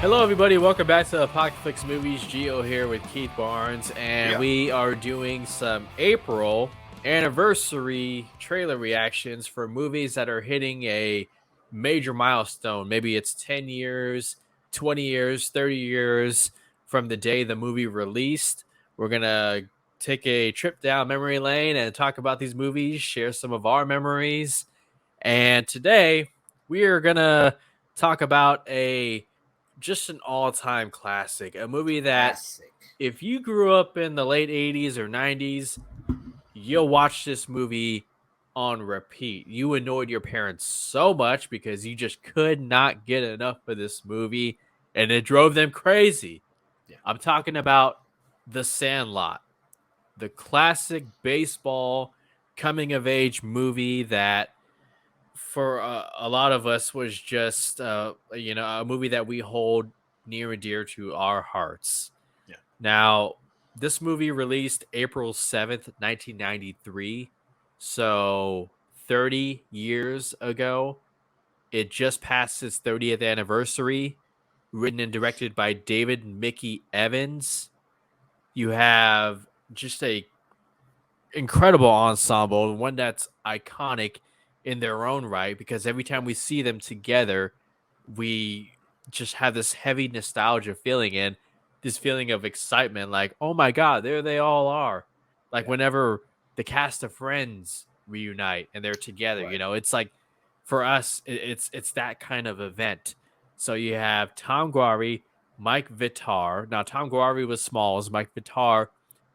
Hello, everybody. Welcome back to Apocalypse Movies. Gio here with Keith Barnes, and we are doing some April anniversary trailer reactions for movies that are hitting a major milestone. Maybe it's 10 years, 20 years, 30 years from the day the movie released. We're going to take a trip down memory lane and talk about these movies, share some of our memories. And today we are going to talk about just an all-time classic, a movie that if you grew up in the late 80s or 90s, you'll watch this movie on repeat. You annoyed your parents so much because you just could not get enough of this movie, and it drove them crazy. Yeah. I'm talking about The Sandlot, the classic baseball coming-of-age movie that for a lot of us was just a movie that we hold near and dear to our hearts. Yeah. Now, this movie released April 7th, 1993. So 30 years ago. It just passed its 30th anniversary. Written and directed by David Mickey Evans. You have just a incredible ensemble, one that's iconic in their own right, because every time we see them together, we just have this heavy nostalgia feeling and this feeling of excitement, like, oh my God, there they all are. Like whenever the cast of Friends reunite and they're together, it's like for us, it's that kind of event. So you have Tom Guari, Mike Vitar. Now Tom Guari was Smalls, Mike Vitar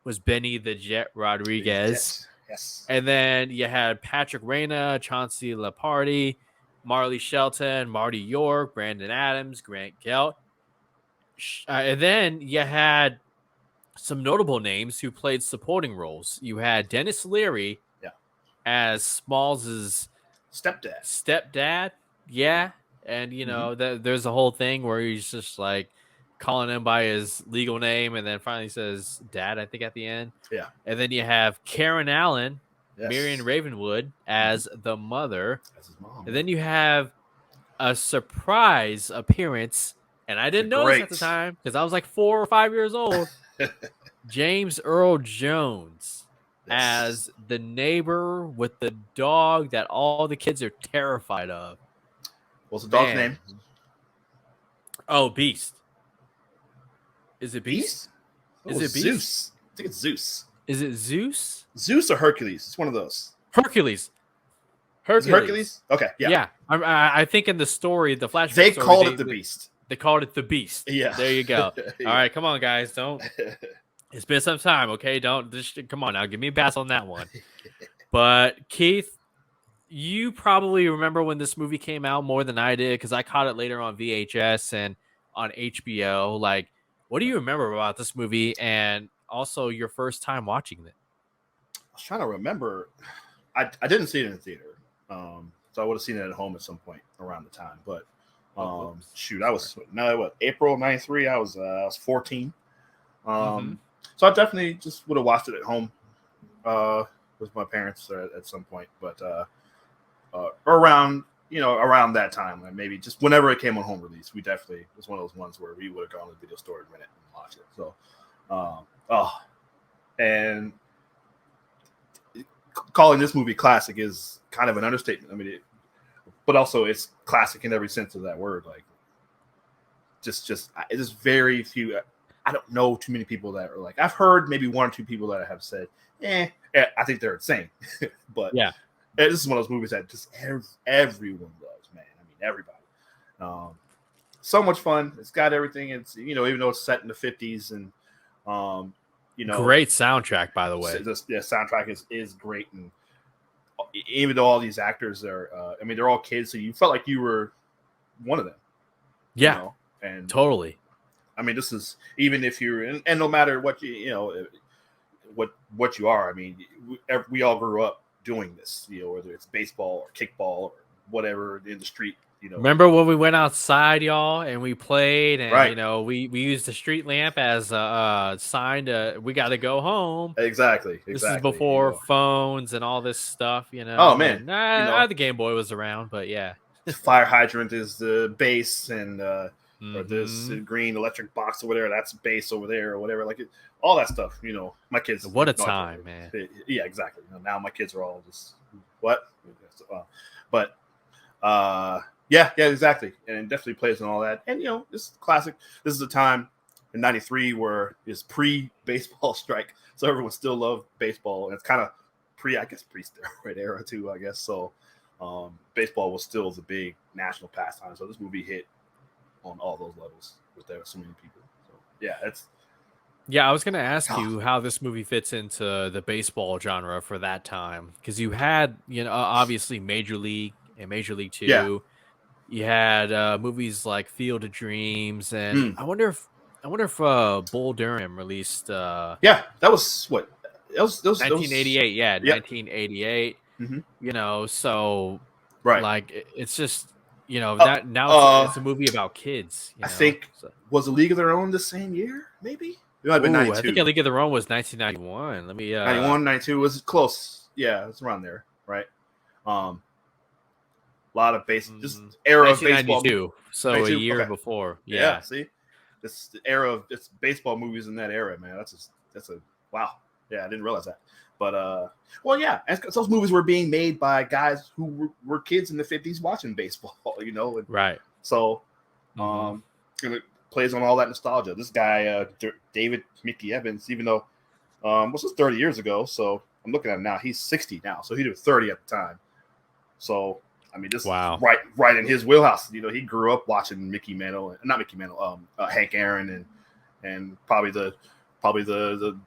was Benny the Jet Rodriguez. Yes. And then you had Patrick Reyna, Chauncey Lepardi, Marley Shelton, Marty York, Brandon Adams, Grant Gelt. And then you had some notable names who played supporting roles. You had Dennis Leary as Smalls' stepdad. Yeah. And, there's a whole thing where he's just like calling him by his legal name and then finally says dad, I think, at the end. Yeah. And then you have Karen Allen, Marion Ravenwood as the mother. That's his mom. And then you have a surprise appearance, and I didn't know this at the time because I was like 4 or 5 years old. James Earl Jones as the neighbor with the dog that all the kids are terrified of. What's the dog's name? Oh, Beast. Is it Beast? Is it Beast? Zeus. I think it's Zeus. Is it Zeus? Zeus or Hercules? It's one of those. Hercules. Hercules? Okay, yeah. Yeah. I think in the story, the flashback they called it the Beast. They called it the Beast. Yeah. There you go. All right, come on, guys. Don't. It's been some time, okay? Don't just come on now. Give me a pass on that one. But Keith, you probably remember when this movie came out more than I did because I caught it later on VHS and on HBO. Like, what do you remember about this movie and also your first time watching it? I was trying to remember. I didn't see it in the theater, so I would have seen it at home at some point around the time. But shoot, I was April '93. I was 14. So I definitely just would have watched it at home with my parents at some point. But around that time, like maybe just whenever it came on home release, we definitely was one of those ones where we would have gone to the video store in a minute and watched it. So, and calling this movie classic is kind of an understatement. I mean, but also it's classic in every sense of that word. Like, just very few. I don't know too many people that are like. I've heard maybe one or two people that have said, I think they're insane. But yeah, this is one of those movies that just everyone loves, man. I mean, everybody. So much fun. It's got everything. It's even though it's set in the 50s and great soundtrack, by the way. The soundtrack is great, and even though all these actors are, they're all kids, so you felt like you were one of them. Yeah, and totally. I mean, this is even if you're, and no matter what what you are. I mean, we all grew up doing this, whether it's baseball or kickball or whatever in the street. Remember when we went outside, y'all, and we played, and right. we used the street lamp as a sign to we got to go home. Exactly. This is before phones and all this stuff. Oh man, the Game Boy was around, but yeah. Fire hydrant is the base, and or this green electric box or whatever. That's bass over there or whatever. Like all that stuff. My kids. What a time, man. Yeah, exactly. Now my kids are all just what, but yeah, exactly. And it definitely plays on all that. And this is classic. This is a time in '93 where it's pre-baseball strike, so everyone still loved baseball. And it's kind of pre-steroid era too, I guess. So baseball was still the big national pastime. So this movie hit on all those levels with there so many people. So yeah, I was going to ask you how this movie fits into the baseball genre for that time, because you had obviously Major League and Major League 2. Yeah. You had movies like Field of Dreams, and I wonder if Bull Durham released. That was what. That was 1988. Yeah, 1988. So right. Like it's just that now it's a movie about kids. I think was A League of Their Own the same year, maybe. It might have been 92. I think A League of Their Own was 1991. Let me 91, 92 was close. Yeah, it's around there, right? A lot of just era of baseball. So 92? A year before. Yeah. See, this era of baseball movies in that era, man. That's a wow. Yeah, I didn't realize that. But those movies were being made by guys who were kids in the 50s watching baseball, and, right. So, it plays on all that nostalgia. This guy, David Mickey Evans, even though this was 30 years ago, so I'm looking at him now. He's 60 now, so he was 30 at the time. So, I mean, this is right in his wheelhouse. He grew up watching Hank Aaron and probably the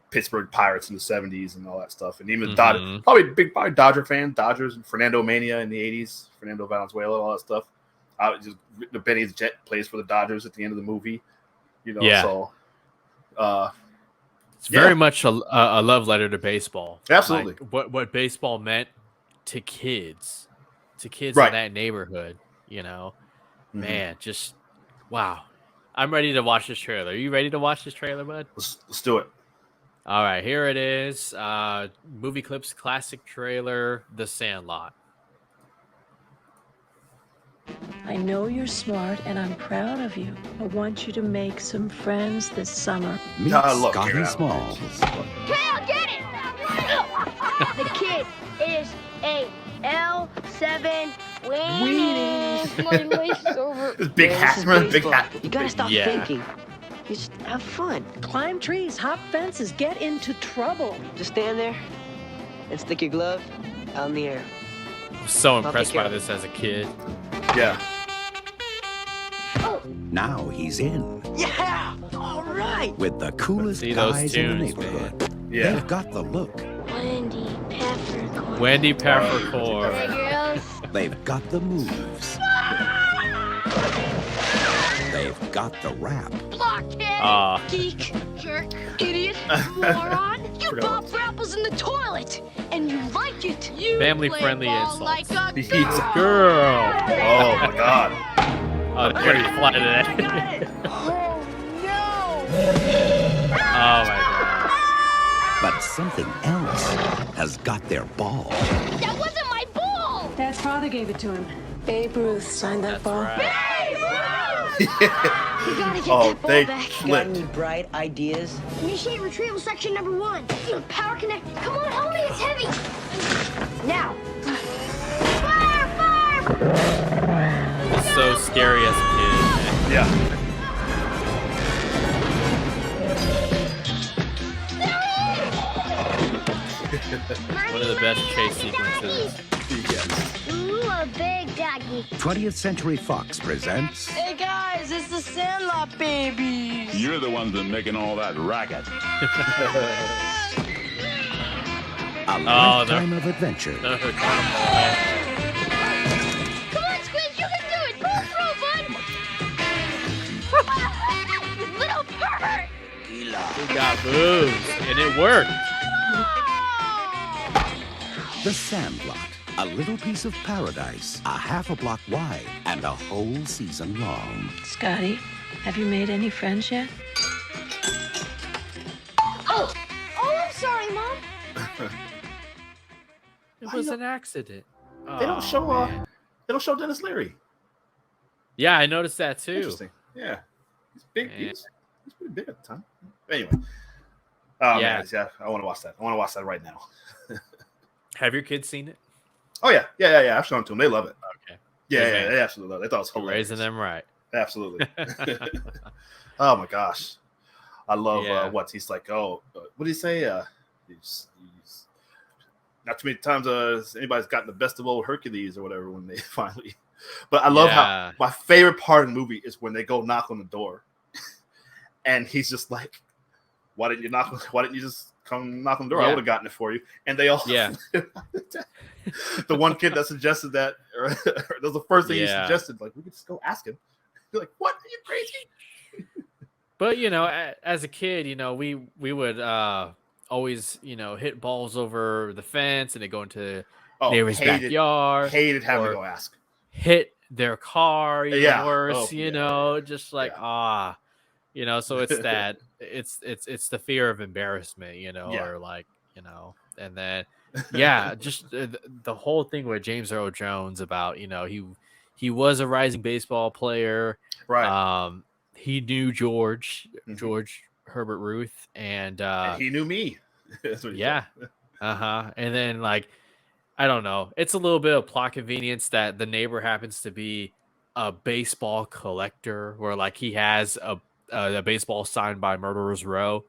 Pittsburgh Pirates in the 70s and all that stuff. And even Dodger, probably Dodger fan, Dodgers and Fernando Mania in the 80s, Fernando Valenzuela, all that stuff. Benny the Jet plays for the Dodgers at the end of the movie. So it's very much a love letter to baseball. Absolutely. Like what baseball meant to kids in that neighborhood, man, just wow. I'm ready to watch this trailer. Are you ready to watch this trailer, bud? Let's do it. All right, here it is. Movie Clips classic trailer, The Sandlot. I know you're smart, and I'm proud of you. I want you to make some friends this summer. Meet Scotty Smalls. Kale, get it! The kid is a L7 weenie. My life's over. Big hat, man. Big hat. You gotta stop thinking. You just have fun. Climb trees, hop fences, get into trouble. Just stand there and stick your glove out in the air. I was so impressed by this as a kid. Yeah. Now he's in. Yeah! All right! With the coolest guys in the neighborhood. Man. Yeah. They've got the look. Wendy Peppercorn. Hey, girls. They've got the moves. They've got the rap. Blockhead, geek, jerk, idiot, moron. You popped apples in the toilet, and you like it. You family-friendly insults. Like a girl. Oh my God. Pretty fly today. Oh no! Oh my God. But something else has got their ball. That wasn't my ball. Dad's father gave it to him. Babe Ruth signed that ball. Right. You gotta get that ball back. Got any bright ideas? Initiate retrieval section number 1. Power connect. Come on, help me. It's heavy. Now. Fire! It's so scary as a kid, man. Yeah. One of the best chase sequences. Yes. Ooh, a big doggy. 20th Century Fox presents Hey guys, it's the Sandlot babies. You're the ones that making all that racket. a lifetime of adventure. Come on, Squid, you can do it. Pull through, bud. You little pervert. He got moves, and it worked. The Sandlot, a little piece of paradise, a half a block wide, and a whole season long. Scotty, have you made any friends yet? Oh, I'm sorry, Mom. It was an accident. They don't show. They don't show Dennis Leary. Yeah, I noticed that too. Interesting. Yeah, he's big. And- He's pretty big at the time. Anyway, oh Yeah. man, yeah, I want to watch that. I want to watch that right now. Have your kids seen it? Oh yeah. I've shown it to them. They love it. Okay. Yeah, Good yeah, man. they absolutely love it. They thought it was You're hilarious. raising them right. Absolutely. Oh my gosh, I love Yeah. what he's like. Oh, what did he say? He's not too many times anybody's gotten the best of old Hercules or whatever when they finally. But I love Yeah. how my favorite part of the movie is when they go knock on the door, and he's just like, "Why didn't you knock? Why didn't you just come knock on the door? I Yeah. would have gotten it for you." And they all, Yeah. the one kid that suggested that, or that was the first thing he Yeah. suggested. Like, we could just go ask him. You're like, "What? Are you crazy?" But as a kid, we would always hit balls over the fence and they go into neighbor's backyard, Hated having to or go ask. hit their car, even Yeah. worse. Oh, yeah. Just like Yeah. So it's that it's the fear of embarrassment, Yeah. or like and then just the whole thing with James Earl Jones about he was a rising baseball player. Right. He knew George Mhm. Herbert Ruth, and And he knew me. That's what he yeah, said. and then like I don't know, it's a little bit of plot convenience that the neighbor happens to be a baseball collector, where like he has a baseball signed by Murderers Row,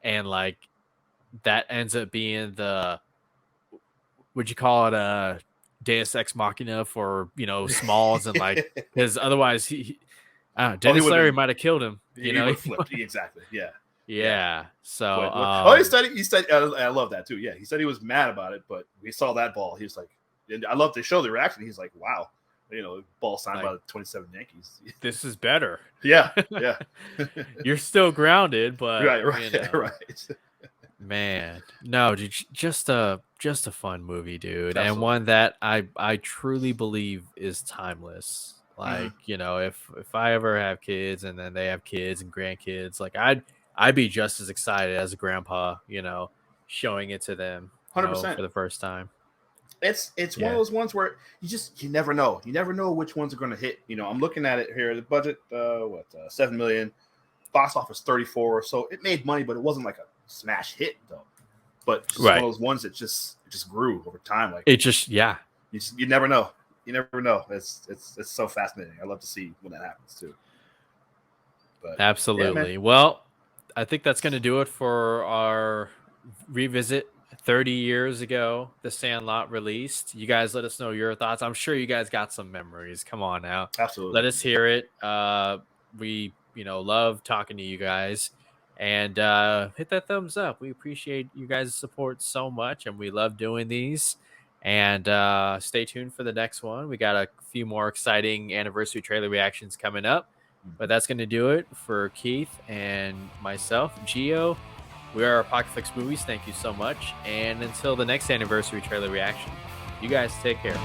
and like that ends up being would you call it a Deus Ex Machina for Smalls, and like because otherwise Dennis would've Leary been- might have killed him. He would have flipped. Exactly. Yeah. Yeah. So He said. I love that too. Yeah, he said he was mad about it, but we saw that ball. He was like, and I love to show the reaction. He's like, "Wow, ball signed by the 27 Yankees." this is better. Yeah. You're still grounded, but Right. Right. man, no, dude, just a fun movie, dude, and Absolutely. one that I truly believe is timeless. Like if I ever have kids and then they have kids and grandkids, like I'd be just as excited as a grandpa, showing it to them 100%. for the first time. It's one of those ones where you never know. You never know which ones are going to hit. I'm looking at it here. The budget, $7 million, box office 34. So it made money, but it wasn't like a smash hit though. But just one of those ones that just grew over time. Like it just you never know. You never know. It's so fascinating. I love to see when that happens too. But absolutely. Well, I think that's going to do it for our revisit. 30 years ago, The Sandlot released. You guys let us know your thoughts. I'm sure you guys got some memories. Come on now. Absolutely. Let us hear it. We, love talking to you guys. And hit that thumbs up. We appreciate you guys' support so much, and we love doing these. And stay tuned for the next one. We got a few more exciting anniversary trailer reactions coming up. But that's going to do it for Keith and myself, Gio. We are Apocalypse Movies. Thank you so much. And until the next anniversary trailer reaction, you guys take care.